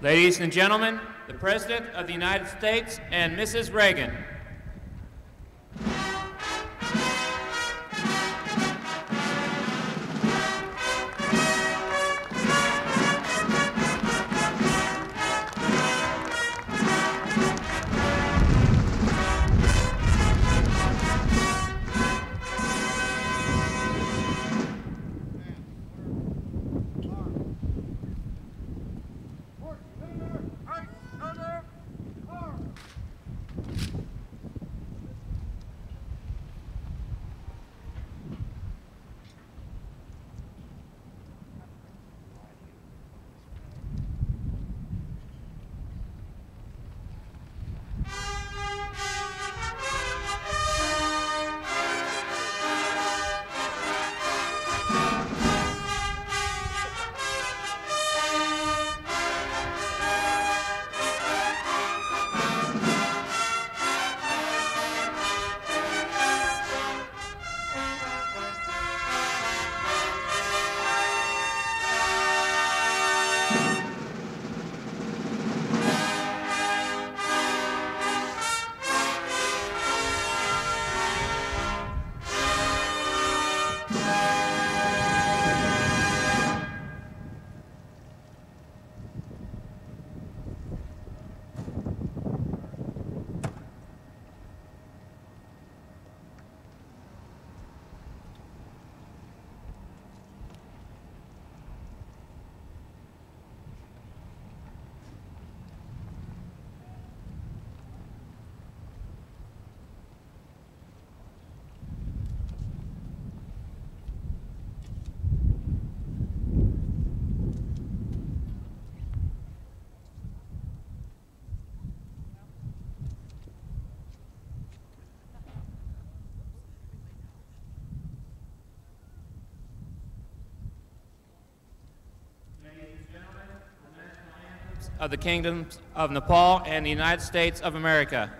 Ladies and gentlemen, the President of the United States and Mrs. Reagan. Of the Kingdoms of Nepal and the United States of America.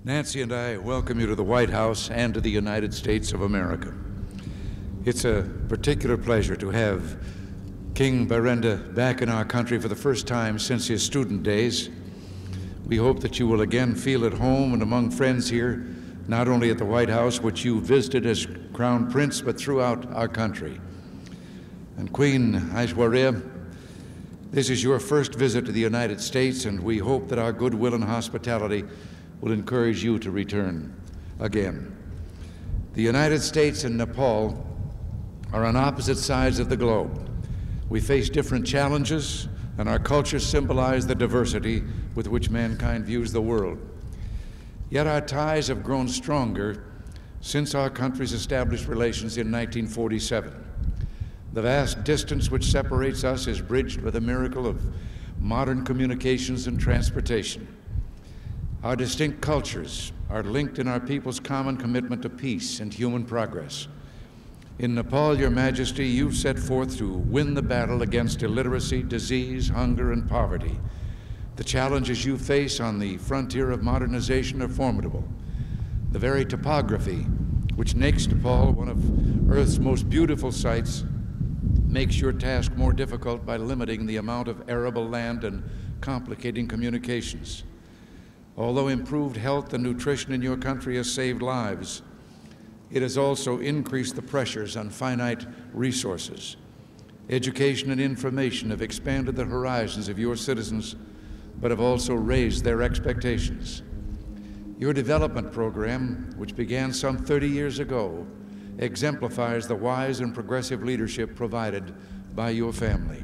Nancy and I welcome you to the White House and to the United States of America. It's a particular pleasure to have King Birenda back in our country for the first time since his student days. We hope that you will again feel at home and among friends here, not only at the White House, which you visited as Crown Prince, but throughout our country. And Queen Aishwarya, this is your first visit to the United States, and we hope that our goodwill and hospitality will encourage you to return again. The United States and Nepal are on opposite sides of the globe. We face different challenges, and our cultures symbolize the diversity with which mankind views the world. Yet our ties have grown stronger since our countries established relations in 1947. The vast distance which separates us is bridged by the miracle of modern communications and transportation. Our distinct cultures are linked in our people's common commitment to peace and human progress. In Nepal, Your Majesty, you've set forth to win the battle against illiteracy, disease, hunger, and poverty. The challenges you face on the frontier of modernization are formidable. The very topography, which makes Nepal one of Earth's most beautiful sites, makes your task more difficult by limiting the amount of arable land and complicating communications. Although improved health and nutrition in your country has saved lives, it has also increased the pressures on finite resources. Education and information have expanded the horizons of your citizens, but have also raised their expectations. Your development program, which began some 30 years ago, exemplifies the wise and progressive leadership provided by your family.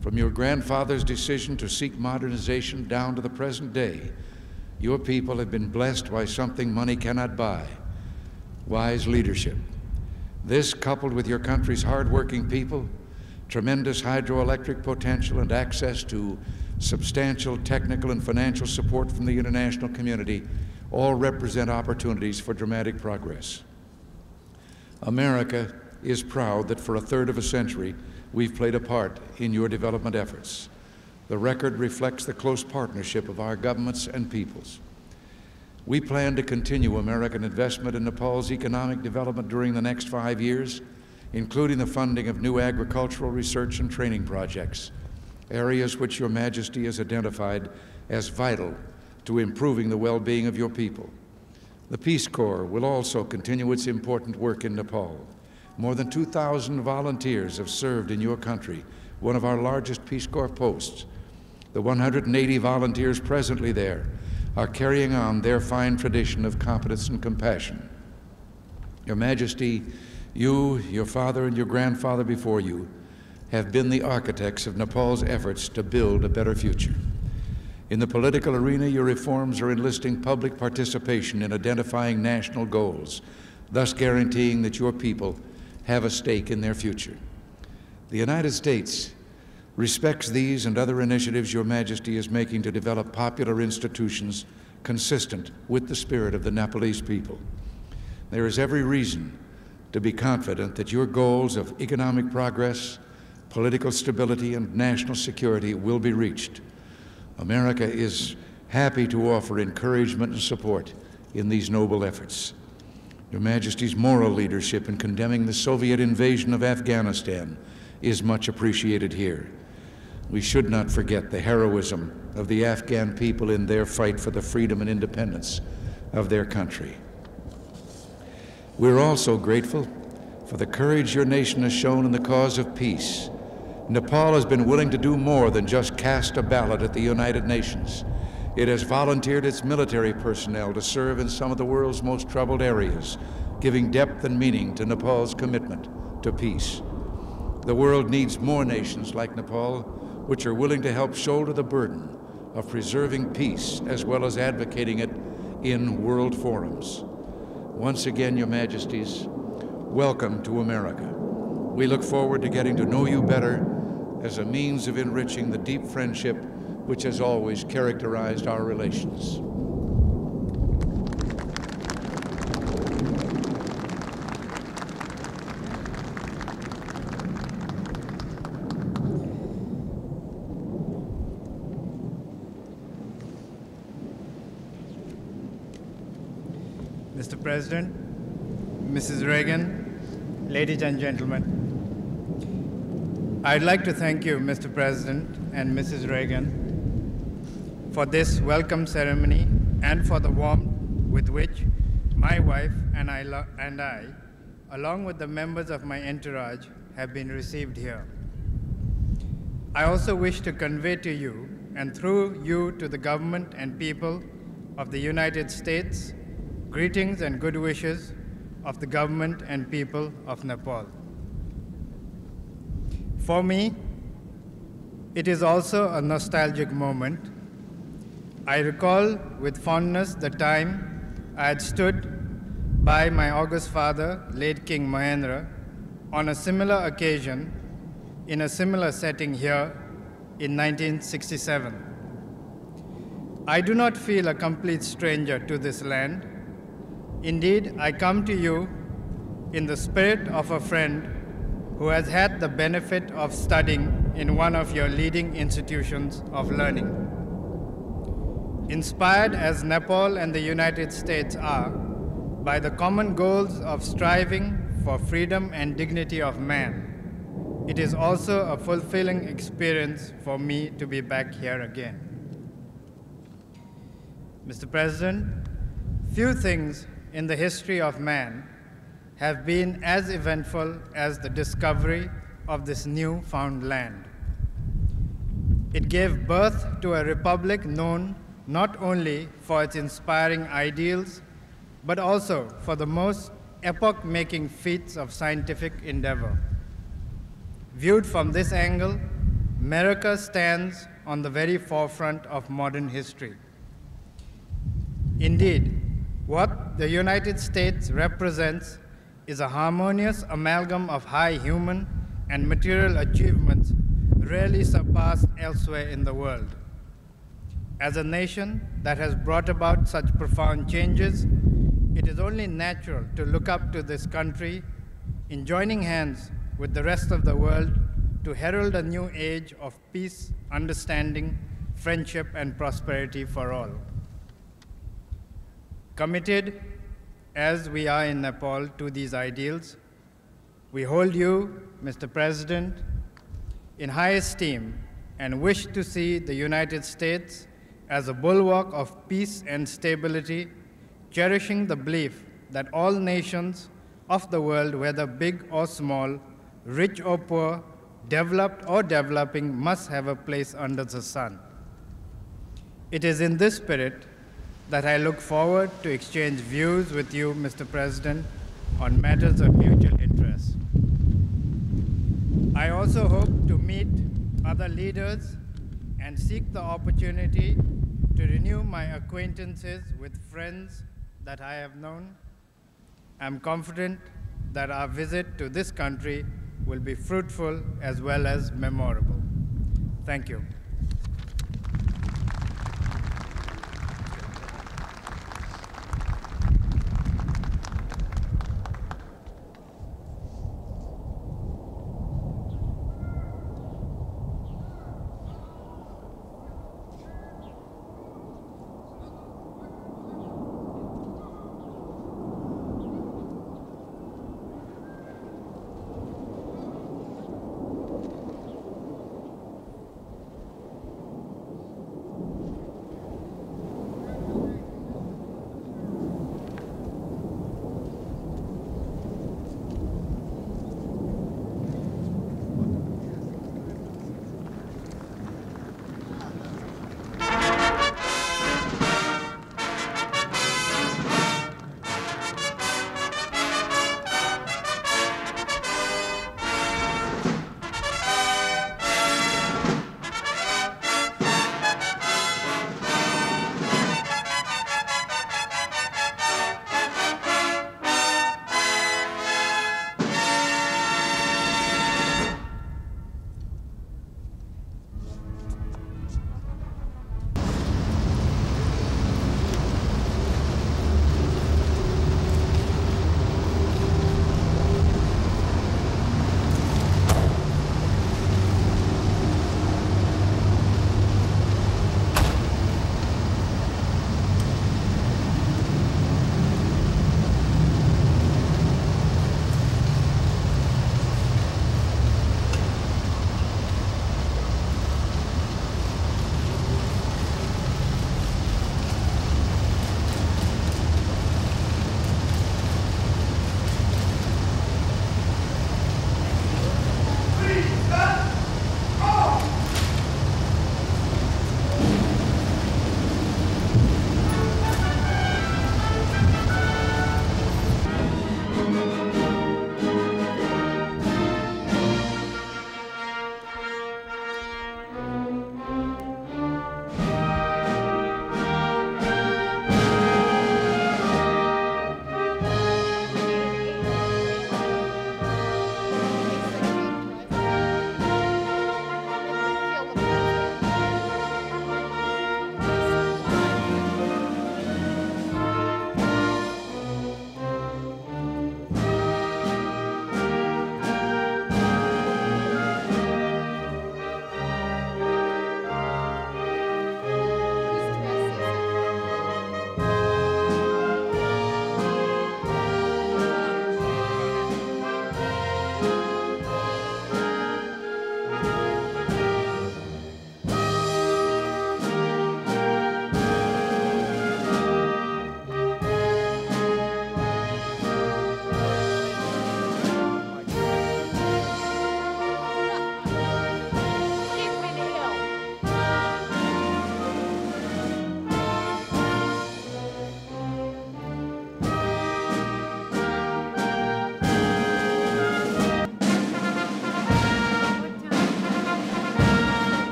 From your grandfather's decision to seek modernization down to the present day, your people have been blessed by something money cannot buy: wise leadership. This, coupled with your country's hardworking people, tremendous hydroelectric potential, and access to substantial technical and financial support from the international community, all represent opportunities for dramatic progress. America is proud that for a third of a century, we've played a part in your development efforts. The record reflects the close partnership of our governments and peoples. We plan to continue American investment in Nepal's economic development during the next 5 years, including the funding of new agricultural research and training projects, areas which Your Majesty has identified as vital to improving the well-being of your people. The Peace Corps will also continue its important work in Nepal. More than 2,000 volunteers have served in your country, one of our largest Peace Corps posts. The 180 volunteers presently there are carrying on their fine tradition of competence and compassion. Your Majesty, you, your father, and your grandfather before you have been the architects of Nepal's efforts to build a better future. In the political arena, your reforms are enlisting public participation in identifying national goals, thus guaranteeing that your people have a stake in their future. The United States respects these and other initiatives Your Majesty is making to develop popular institutions consistent with the spirit of the Nepalese people. There is every reason to be confident that your goals of economic progress, political stability, and national security will be reached. America is happy to offer encouragement and support in these noble efforts. Your Majesty's moral leadership in condemning the Soviet invasion of Afghanistan is much appreciated here. We should not forget the heroism of the Afghan people in their fight for the freedom and independence of their country. We're also grateful for the courage your nation has shown in the cause of peace. Nepal has been willing to do more than just cast a ballot at the United Nations. It has volunteered its military personnel to serve in some of the world's most troubled areas, giving depth and meaning to Nepal's commitment to peace. The world needs more nations like Nepal, which are willing to help shoulder the burden of preserving peace as well as advocating it in world forums. Once again, Your Majesties, welcome to America. We look forward to getting to know you better as a means of enriching the deep friendship which has always characterized our relations. Mr. President, Mrs. Reagan, ladies and gentlemen, I'd like to thank you, Mr. President and Mrs. Reagan, for this welcome ceremony and for the warmth with which my wife and I, along with the members of my entourage, have been received here. I also wish to convey to you, and through you to the government and people of the United States, greetings and good wishes of the government and people of Nepal. For me, it is also a nostalgic moment. I recall with fondness the time I had stood by my august father, late King Mahendra, on a similar occasion in a similar setting here in 1967. I do not feel a complete stranger to this land. Indeed, I come to you in the spirit of a friend who has had the benefit of studying in one of your leading institutions of learning. Inspired as Nepal and the United States are by the common goals of striving for freedom and dignity of man, it is also a fulfilling experience for me to be back here again. Mr. President, few things in the history of man have been as eventful as the discovery of this new-found land. It gave birth to a republic known not only for its inspiring ideals, but also for the most epoch-making feats of scientific endeavor. Viewed from this angle, America stands on the very forefront of modern history. Indeed, what the United States represents is a harmonious amalgam of high human and material achievements rarely surpassed elsewhere in the world. As a nation that has brought about such profound changes, it is only natural to look up to this country in joining hands with the rest of the world to herald a new age of peace, understanding, friendship, and prosperity for all. Committed, as we are in Nepal, to these ideals, we hold you, Mr. President, in high esteem and wish to see the United States as a bulwark of peace and stability, cherishing the belief that all nations of the world, whether big or small, rich or poor, developed or developing, must have a place under the sun. It is in this spirit that I look forward to exchange views with you, Mr. President, on matters of mutual interest. I also hope to meet other leaders and seek the opportunity to renew my acquaintances with friends that I have known. I'm confident that our visit to this country will be fruitful as well as memorable. Thank you.